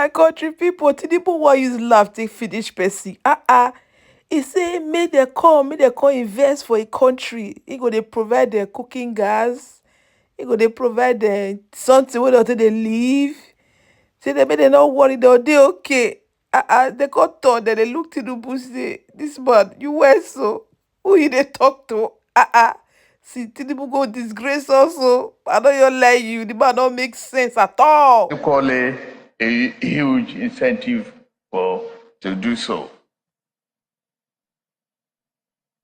My country people, Tinubu want use laugh take finish person. He say make they come invest for a country. He go dey provide the cooking gas. He go dey provide the something wey they live. Say they make them not worry, they okay. They got thought that they look Tinubu say, this man, you were so who you they talk to? See, Tinubu go disgrace also. I know you lie you, the man don't make sense at all. Equally, a huge incentive to do so.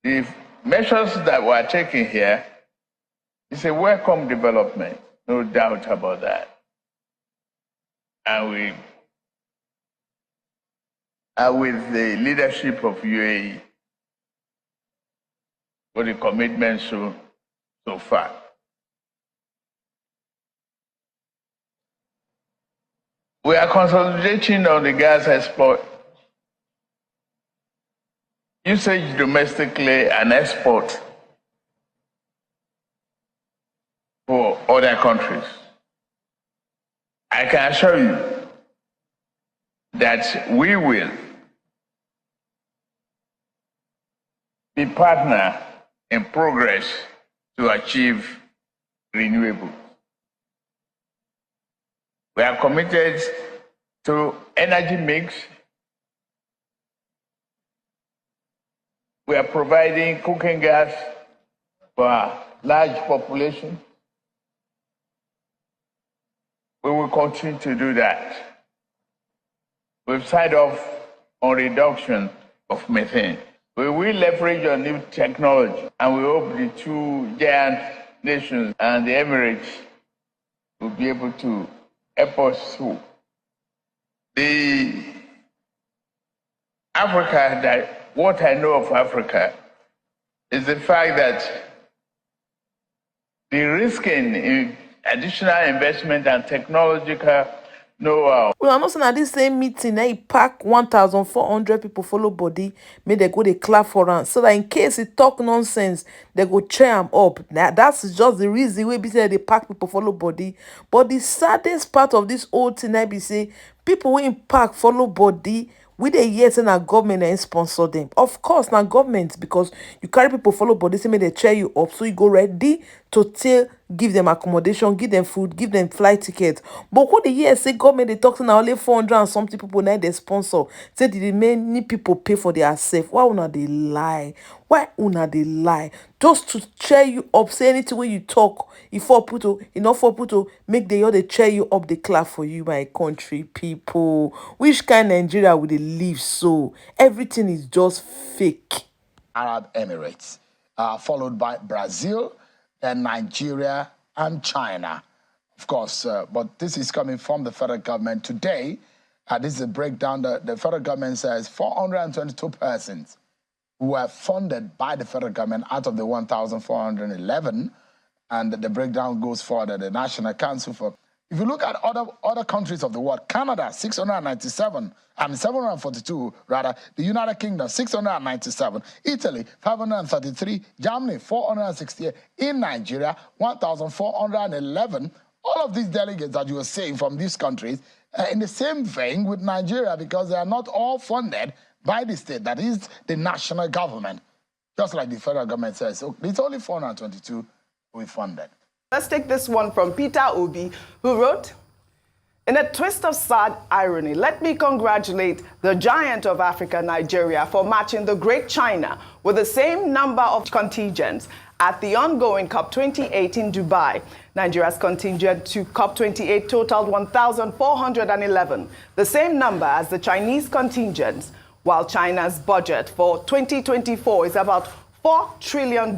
The measures that we're taking here is a welcome development, no doubt about that. And we are with the leadership of UAE for the commitment so far. We are consolidating on the gas export, usage domestically and export for other countries. I can assure you that we will be partner in progress to achieve renewable. We are committed to energy mix. We are providing cooking gas for a large population. We will continue to do that. We've signed off on reduction of methane. We will leverage on new technology, and we hope the two giant nations and the Emirates will be able to help us through. The Africa, that what I know of Africa is the fact that the risking in additional investment and technological know-how. Well, I'm not saying at this same meeting, he pack 1,400 people follow body, make they go they clap for him. So that in case he talk nonsense, they go cheer him up. Now, that's just the reason we be say they pack people follow body. But the saddest part of this whole thing, I be say, people who pack follow body, we dey hear say na government and sponsor them. Of course, na government, because you carry people follow body, say make they cheer you up, so you go ready to give them accommodation, give them food, give them flight tickets. But what they hear say government they talk to now only 400 and something people now they sponsor. Say the remaining people pay for their self. Why una they lie? Why una they lie? Just to cheer you up, say anything when you talk. If for puto, enough for puto, make the other cheer you up, they clap for you, my country people. Which kind Nigeria would they live so? Everything is just fake. Arab Emirates, followed by Brazil, then Nigeria and China. Of course, but this is coming from the federal government today. This is a breakdown. The federal government says 422 persons who were funded by the federal government out of the 1,411. And the breakdown goes further. The National Council for... If you look at other countries of the world, Canada, 742, rather. The United Kingdom, 697. Italy, 533. Germany, 468. In Nigeria, 1,411. All of these delegates that you were saying from these countries, in the same vein with Nigeria, because they are not all funded by the state, that is the national government. Just like the federal government says. So it's only 422 we funded. Let's take this one from Peter Obi, who wrote, "In a twist of sad irony, let me congratulate the giant of Africa, Nigeria, for matching the great China with the same number of contingents at the ongoing COP28 in Dubai. Nigeria's contingent to COP28 totaled 1,411, the same number as the Chinese contingents, while China's budget for 2024 is about $4 trillion.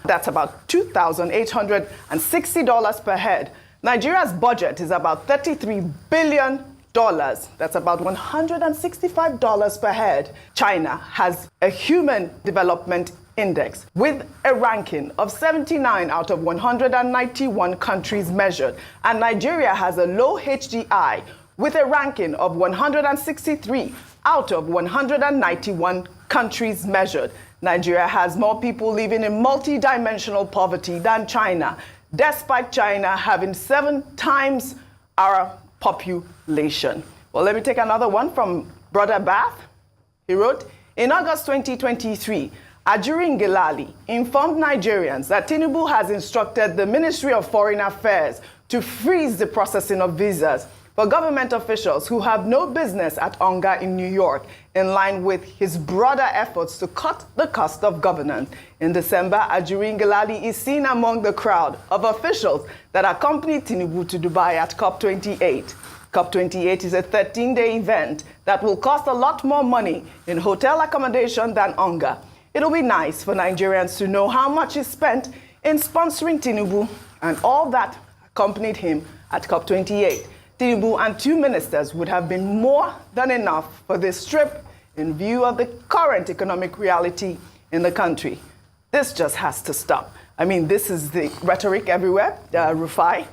That's about $2,860 per head. Nigeria's budget is about $33 billion. That's about $165 per head. China has a Human Development Index with a ranking of 79 out of 191 countries measured. And Nigeria has a low HDI with a ranking of 163 out of 191 countries measured. Nigeria has more people living in multi-dimensional poverty than China, despite China having 7 times our population. Well, let me take another one from Brother Bath. He wrote, in August 2023, Ajuri Ngelale informed Nigerians that Tinubu has instructed the Ministry of Foreign Affairs to freeze the processing of visas for government officials who have no business at UNGA in New York, in line with his broader efforts to cut the cost of governance. In December, Ajuri Ngelale is seen among the crowd of officials that accompanied Tinubu to Dubai at COP28. COP28 is a 13-day event that will cost a lot more money in hotel accommodation than UNGA. It'll be nice for Nigerians to know how much is spent in sponsoring Tinubu and all that accompanied him at COP28. Tinubu and 2 ministers would have been more than enough for this trip in view of the current economic reality in the country. This just has to stop. I mean, this is the rhetoric everywhere, Rufai.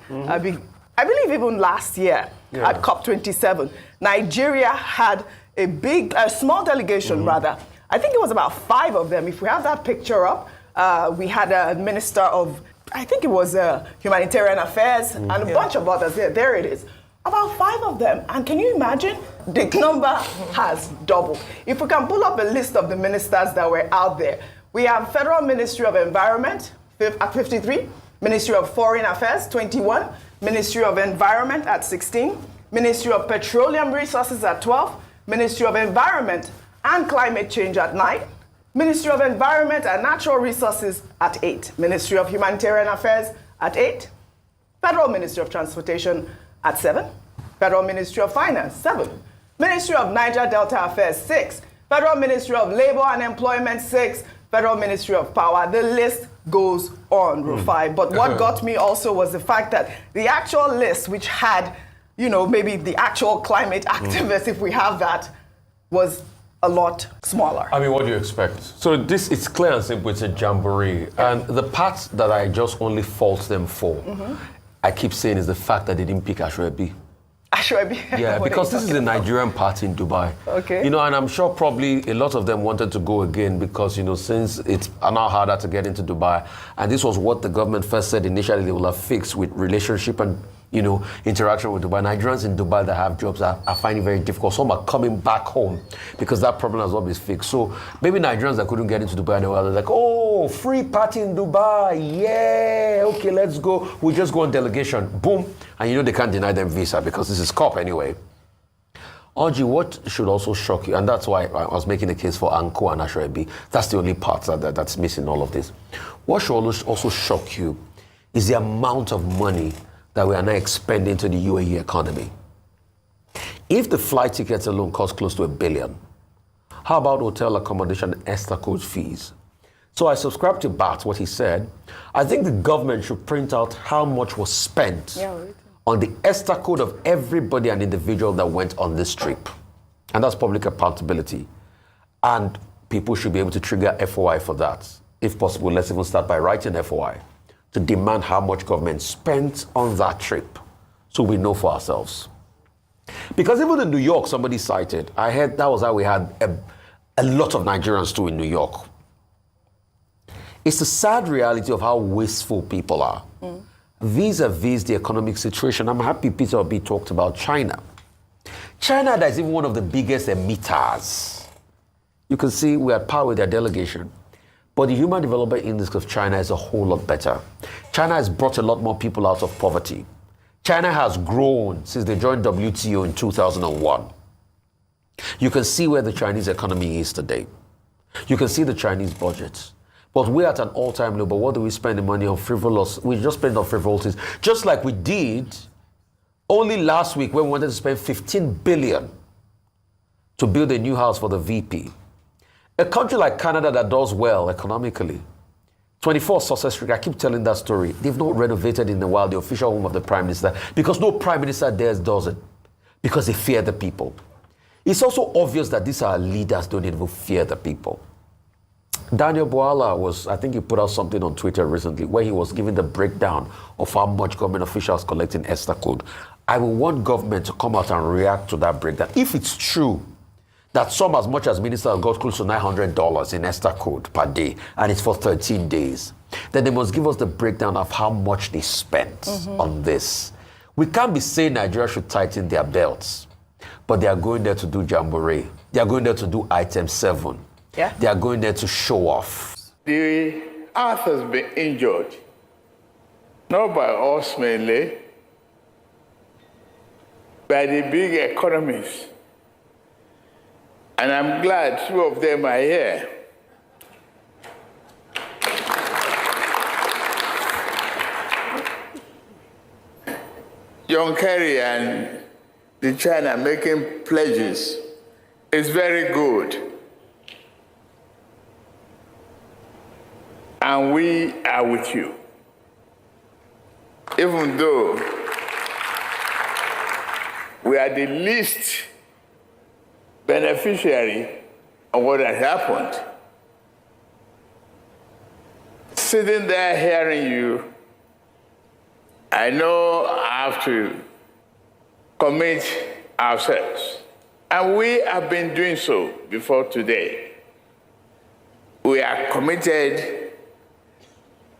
I believe even last year at COP27, Nigeria had a small delegation rather. I think it was about 5 of them. If we have that picture up, we had a minister of, I think it was humanitarian affairs and a bunch of others. There it is. About 5 of them. And can you imagine? The number has doubled. If we can pull up a list of the ministers that were out there, we have Federal Ministry of Environment at 53, Ministry of Foreign Affairs 21, Ministry of Environment at 16, Ministry of Petroleum Resources at 12, Ministry of Environment and Climate Change at 9, Ministry of Environment and Natural Resources at 8, Ministry of Humanitarian Affairs at 8, Federal Ministry of Transportation at 7, Federal Ministry of Finance 7, Ministry of Niger Delta Affairs 6, Federal Ministry of Labor and Employment 6, Federal Ministry of Power. The list goes on, Rufai. But what got me also was the fact that the actual list, which had, maybe the actual climate activists, if we have that, was a lot smaller. I mean, what do you expect? So it's clear and simple, it's a jamboree. And the part that I just only fault them for, I keep saying, is the fact that they didn't pick Ashwebi. Ashwebi? Yeah, because this is a Nigerian party in Dubai. Okay. And I'm sure probably a lot of them wanted to go again because, since it's now harder to get into Dubai, and this was what the government first said initially they will have fixed with relationship and, interaction with Dubai. Nigerians in Dubai that have jobs are finding it very difficult. Some are coming back home because that problem has not been fixed. So maybe Nigerians that couldn't get into Dubai and they're like, oh, free party in Dubai. Yeah, okay, let's go. We just go on delegation. Boom. And they can't deny them visa because this is COP anyway. Audrey, what should also shock you, and that's why I was making the case for Anko and Ashwebi. That's the only part that's missing all of this. What should also shock you is the amount of money that we are now expending to the UAE economy. If the flight tickets alone cost close to $1 billion, how about hotel accommodation and extra coach fees? So I subscribe to Bat, what he said. I think the government should print out how much was spent on the extra code of everybody and individual that went on this trip. And that's public accountability. And people should be able to trigger FOI for that. If possible, let's even start by writing FOI to demand how much government spent on that trip so we know for ourselves. Because even in New York, somebody cited, I heard that was how we had a lot of Nigerians too in New York. It's the sad reality of how wasteful people are. Vis-a-vis the economic situation, I'm happy Peter Obi talked about China. China, that is even one of the biggest emitters. You can see we're at par with their delegation. But the Human Development Index of China is a whole lot better. China has brought a lot more people out of poverty. China has grown since they joined WTO in 2001. You can see where the Chinese economy is today. You can see the Chinese budget. But we're at an all-time low. But what do we spend the money on? Frivolous. We just spend on frivolities. Just like we did only last week when we wanted to spend $15 billion to build a new house for the VP. A country like Canada that does well economically, 24 Success Street, I keep telling that story. They've not renovated in a while the official home of the Prime Minister because no Prime Minister there does it because they fear the people. It's also obvious that these are leaders don't even fear the people. Daniel Boala I think he put out something on Twitter recently where he was giving the breakdown of how much government officials collect in ESTA code. I will want government to come out and react to that breakdown. If it's true that some as much as ministers got close to $900 in ESTA code per day, and it's for 13 days, then they must give us the breakdown of how much they spent on this. We can't be saying Nigeria should tighten their belts, but they are going there to do jamboree. They are going there to do item 7. Yeah. They are going there to show off. The earth has been injured, not by us mainly, by the big economies. And I'm glad 2 of them are here. John Kerry and the China making pledges is very good. And we are with you. Even though we are the least beneficiary of what has happened. Sitting there hearing you, I know I have to commit ourselves. And we have been doing so before today. We are committed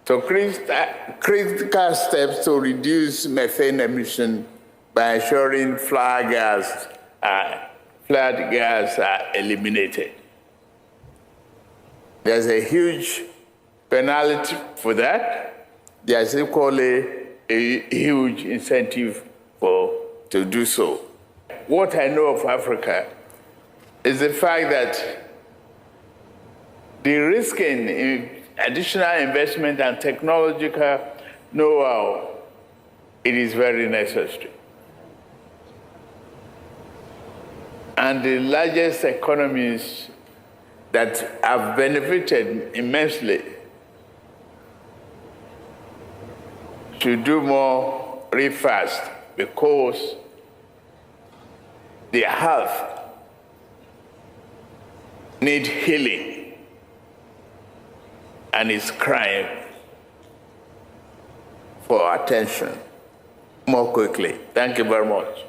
to critical steps to reduce methane emission by ensuring flood gas are eliminated. There's a huge penalty for that. There's equally a huge incentive to do so. What I know of Africa is the fact that the risking in additional investment and technological know-how, it is very necessary. And the largest economies that have benefited immensely should do more really fast, because their health need healing and is crying for attention more quickly. Thank you very much.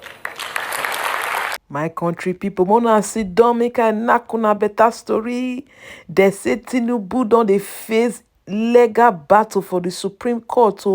My country people, wanna sit down, make I knack on a better story. They say Tinubu don dey face legal battle for the Supreme Court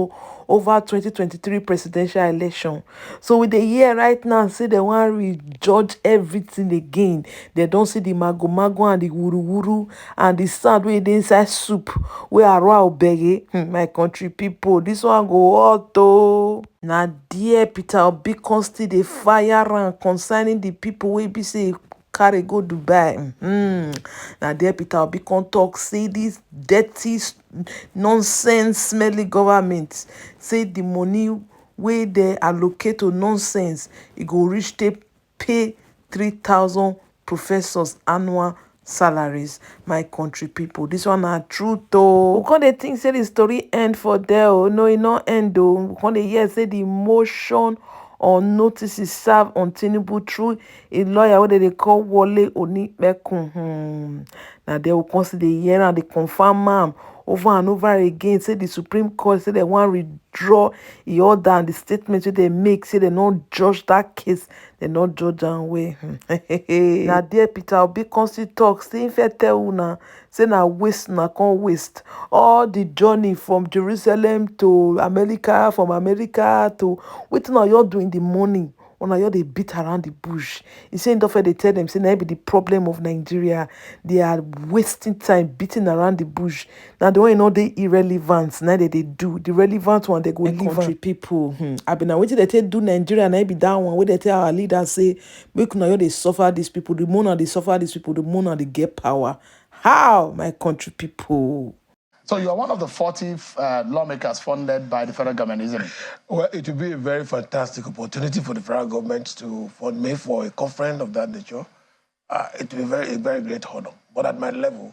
over 2023 presidential election. So with the year right now, say they want to judge everything again. They don't see the mago and the wuru and the sound wey dey inside soup wey arwa obege. My country people, this one go hot though. Now dear Peter Obi come still dey fire am concerning the people wey be say carry go Dubai. Now there Peter Obi come talk, say this dirty nonsense smelly government, say the money wey they allocate to nonsense, it go reach to pay 3,000 professors annual salaries. My country people, this one na true though. We can't dey think say the story end for there. No, it not end though. We can't dey hear say the motion on notices served on Tinubu through a lawyer wey they call Wole Onipekun. Now they will consider the year and they confirm am over and over again. Say the Supreme Court say they want to withdraw the order and the statement wey they make. Say they not judge that case. They not judge am way. Now there Peter Obi come still talk. Say if I tell una, say na waste, na can't waste all the journey from Jerusalem to America, from America to wetin are you doing in the morning? Una you they beat around the bush. You say don't they tell them say na be the problem of Nigeria. They are wasting time beating around the bush. Now the one you know they irrelevant. Now they do the relevant one they go leave country people. I been waiting they tell do Nigeria and I be that one where they tell our leaders say make una you they suffer these people. The more they suffer these people, the more they get power. How, my country people? So you're one of the 40 lawmakers funded by the federal government, isn't it? Well, it will be a very fantastic opportunity for the federal government to fund me for a conference of that nature. It will be a very great honor. But at my level,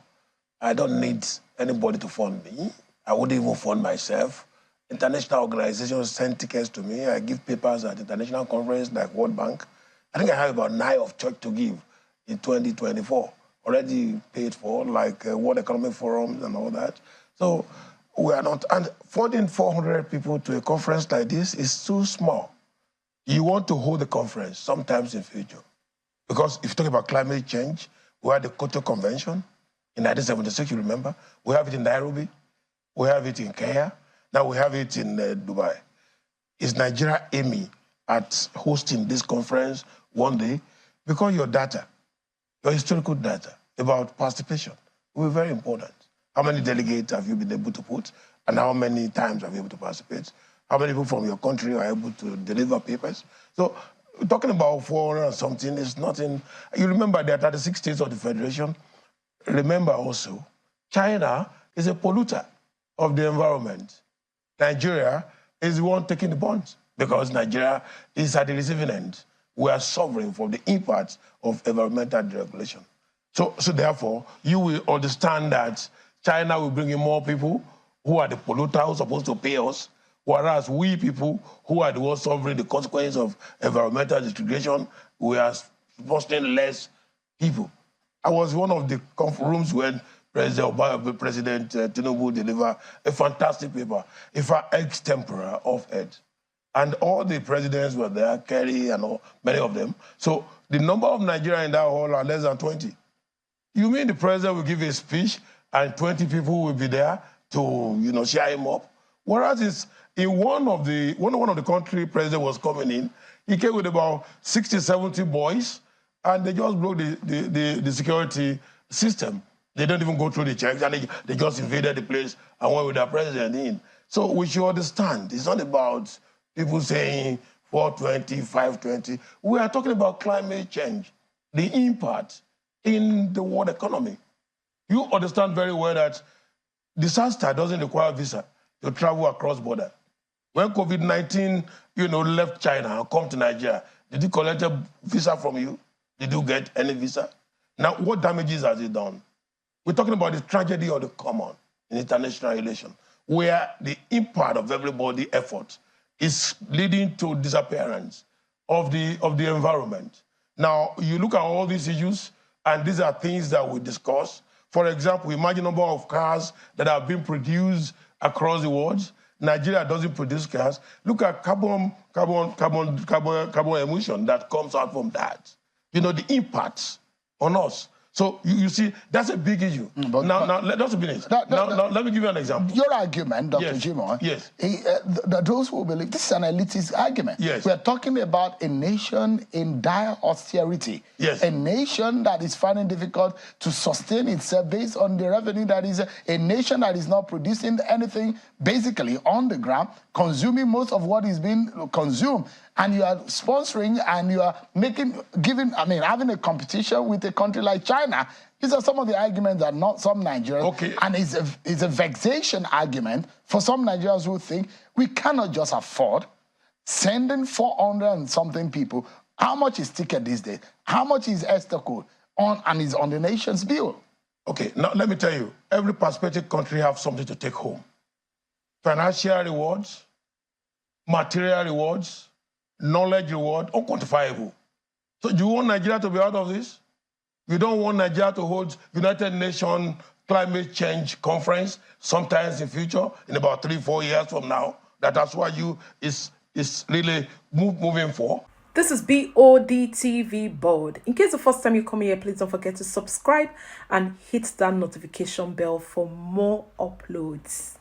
I don't need anybody to fund me. I wouldn't even fund myself. International organizations send tickets to me. I give papers at international conferences like World Bank. I think I have about 9 of church to give in 2024. Already paid for, like World Economic Forums and all that. So we are not, and funding 400 people to a conference like this is too small. You want to hold the conference sometimes in future. Because if you talk about climate change, we had the Kyoto Convention in 1976, you remember? We have it in Nairobi. We have it in Kenya. Now we have it in Dubai. Is Nigeria aiming at hosting this conference one day? because your data, your historical data about participation will be very important. How many delegates have you been able to put, and how many times have you been able to participate? How many people from your country are able to deliver papers? So talking about 400 and something is nothing. You remember there are 36 states of the Federation. Remember also, China is a polluter of the environment. Nigeria is the one taking the brunt because Nigeria is at the receiving end. We are suffering from the impact of environmental deregulation. So therefore, you will understand that China will bring in more people who are the polluters who are supposed to pay us, whereas we people who are the ones suffering the consequences of environmental degradation, we are sponsoring less people. I was in one of the rooms when President Tinubu delivered a fantastic paper, if I extempore of it. And all the presidents were there, Kerry and all, many of them. So the number of Nigerians in that hall are less than 20. You mean the president will give a speech and 20 people will be there to, cheer him up? Whereas it's in one of the country president was coming in, he came with about 60, 70 boys, and they just broke the security system. They don't even go through the checks, and they just invaded the place and went with their president in. So we should understand, it's not about people saying 420, 520. We are talking about climate change, the impact in the world economy. You understand very well that disaster doesn't require a visa to travel across border. When COVID-19, left China and come to Nigeria, did you collect a visa from you? Did you get any visa? Now, what damages has it done? We're talking about the tragedy of the common in international relations, where the impact of everybody's effort is leading to disappearance of the environment. Now, you look at all these issues, and these are things that we discuss. For example, imagine the number of cars that have been produced across the world. Nigeria doesn't produce cars. Look at carbon emission that comes out from that. The impacts on us. So you see, that's a big issue. Now, just a minute. Now, let me give you an example. Your argument, Dr. Yes. Jimoh, Yes. Those who believe this is an elitist argument. Yes. We're talking about a nation in dire austerity. Yes. A nation that is finding difficult to sustain itself based on the revenue that is a nation that is not producing anything basically on the ground, consuming most of what is being consumed. And you are sponsoring and you are having a competition with a country like China. These are some of the arguments that not some Nigerians, okay. And it's a vexation argument for some Nigerians who think we cannot just afford sending 400 and something people. How much is ticket these days? How much is Esther code and is on the nation's bill? Okay, now let me tell you, every prospective country has something to take home. Financial rewards, material rewards, knowledge reward, unquantifiable. So do you want Nigeria to be out of this? You don't want Nigeria to hold United Nations Climate Change Conference sometimes in future, in about 3-4 years from now. That's what you is really moving for. This is Bod TV Bod. In case the first time you come here, please don't forget to subscribe and hit that notification bell for more uploads.